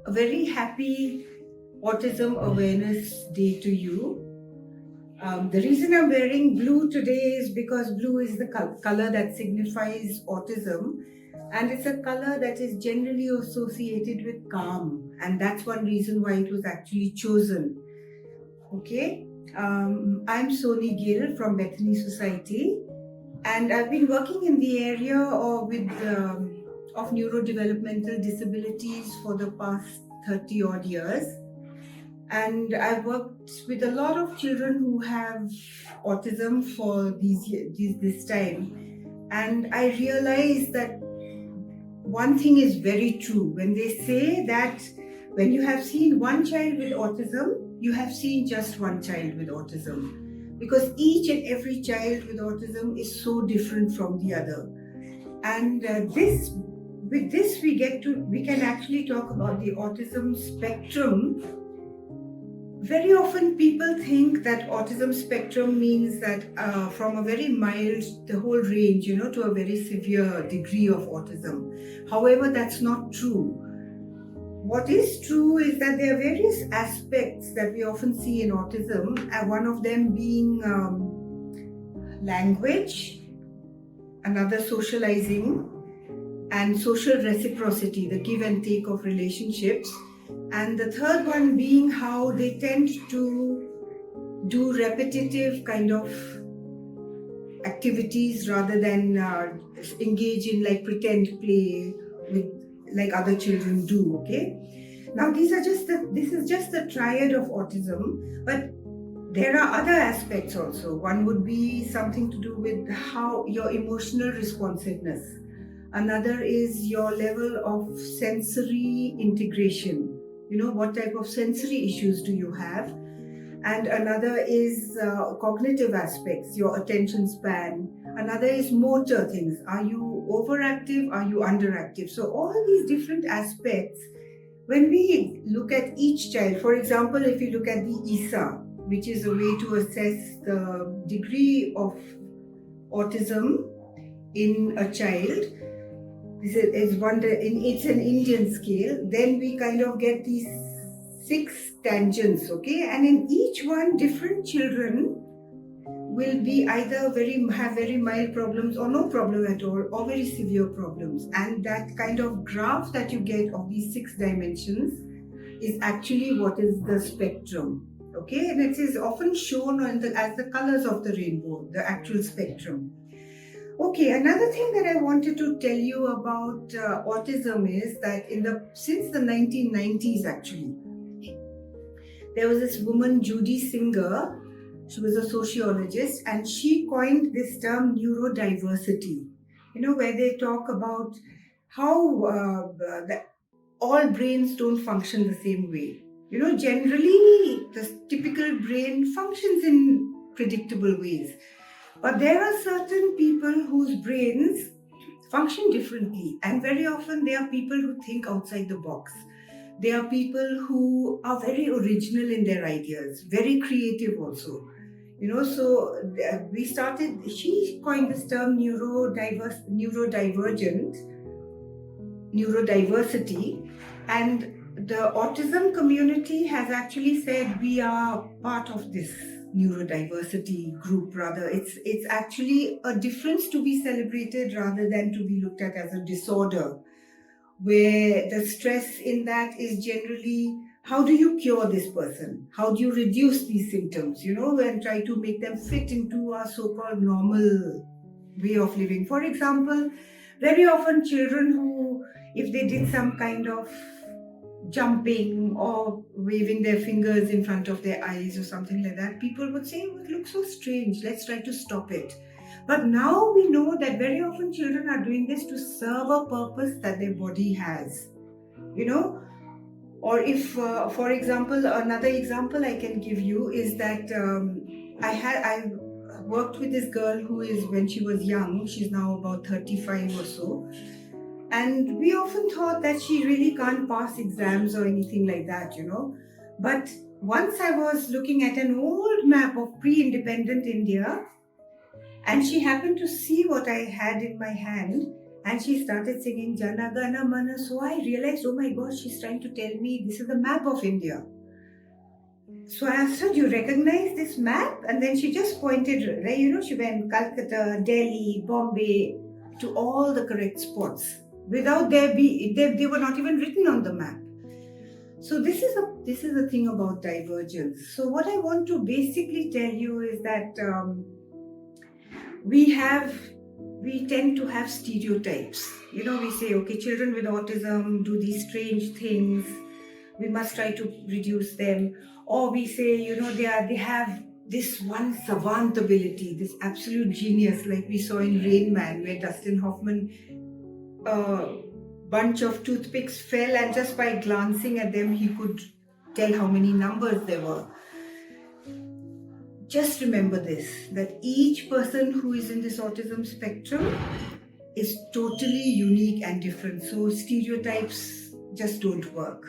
A very happy Autism Awareness Day to you. The reason I'm wearing blue today is because blue is the color that signifies autism, and it's a color that is generally associated with calm, and that's one reason why it was actually chosen. Okay, I'm Sony Gill from Bethany Society, and I've been working in the area of neurodevelopmental disabilities for the past 30 odd years. And I've worked with a lot of children who have autism for this time. And I realized that one thing is very true when they say that when you have seen one child with autism, you have seen just one child with autism. Because each and every child with autism is so different from the other. And with this, we can actually talk about the autism spectrum. Very often people think that autism spectrum means that from a very mild, the whole range, to a very severe degree of autism. However, that's not true. What is true is that there are various aspects that we often see in autism, one of them being language, another socializing, and social reciprocity, the give and take of relationships. And the third one being how they tend to do repetitive kind of activities rather than engage in like pretend play with like other children do. Okay, now this is just the triad of autism, but there are other aspects also. One would be something to do with how your emotional responsiveness. Another is your level of sensory integration. What type of sensory issues do you have? And another is cognitive aspects, your attention span. Another is motor things. Are you overactive? Are you underactive? So all these different aspects, when we look at each child, for example, if you look at the ISA, which is a way to assess the degree of autism in a child, it's an Indian scale. Then we kind of get these 6 tangents, okay? And in each one, different children will be either have very mild problems or no problem at all, or very severe problems. And that kind of graph that you get of these 6 dimensions is actually what is the spectrum, okay? And it is often shown as the colors of the rainbow, the actual spectrum. Okay, another thing that I wanted to tell you about autism is that since the 1990s actually, there was this woman, Judy Singer. She was a sociologist, and she coined this term neurodiversity, where they talk about how all brains don't function the same way. Generally, the typical brain functions in predictable ways. But there are certain people whose brains function differently, and very often they are people who think outside the box. They are people who are very original in their ideas, very creative also. She coined this term neurodiversity, and the autism community has actually said we are part of this neurodiversity group. Rather, it's actually a difference to be celebrated rather than to be looked at as a disorder, where the stress in that is generally how do you cure this person, how do you reduce these symptoms, and try to make them fit into a so-called normal way of living. For example, very often children who, if they did some kind of jumping or waving their fingers in front of their eyes or something like that, people would say, oh, it looks so strange, let's try to stop it. But now we know that very often children are doing this to serve a purpose that their body has, or if for example, another example I can give you is that I worked with this girl who is, when she was young, she's now about 35 or so. And we often thought that she really can't pass exams or anything like that, But once I was looking at an old map of pre-independent India, and she happened to see what I had in my hand, And she started singing Jana Gana Mana. So I realized, oh my God, she's trying to tell me this is the map of India. So I asked her, do you recognize this map? And then she just pointed, right? She went Calcutta, Delhi, Bombay, to all the correct spots. Without they were not even written on the map. So this is a thing about divergence. So what I want to basically tell you is that we tend to have stereotypes. We say, okay, children with autism do these strange things. We must try to reduce them. Or we say, they have this one savant ability, this absolute genius, like we saw in Rain Man, where Dustin Hoffman, a bunch of toothpicks fell, and just by glancing at them, he could tell how many numbers there were. Just remember this, that each person who is in this autism spectrum is totally unique and different. So stereotypes just don't work.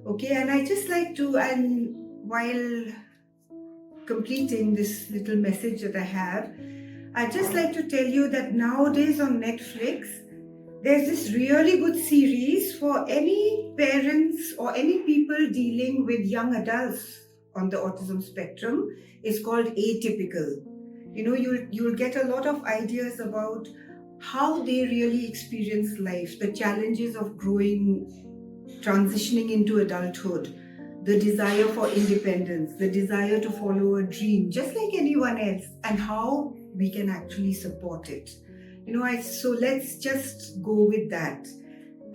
Okay, and I just like to, and while completing this little message that I have, I just like to tell you that nowadays on Netflix, there's this really good series for any parents or any people dealing with young adults on the autism spectrum. It's called Atypical. You'll get a lot of ideas about how they really experience life, the challenges of transitioning into adulthood, the desire for independence, the desire to follow a dream, just like anyone else, and how we can actually support it. So let's just go with that.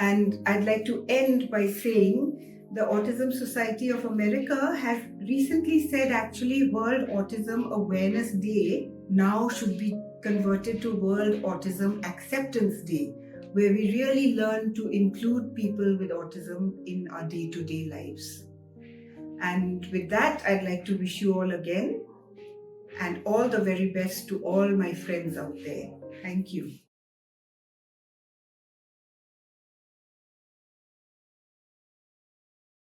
And I'd like to end by saying the Autism Society of America has recently said actually World Autism Awareness Day now should be converted to World Autism Acceptance Day, where we really learn to include people with autism in our day-to-day lives. And with that, I'd like to wish you all again and all the very best to all my friends out there. Thank you.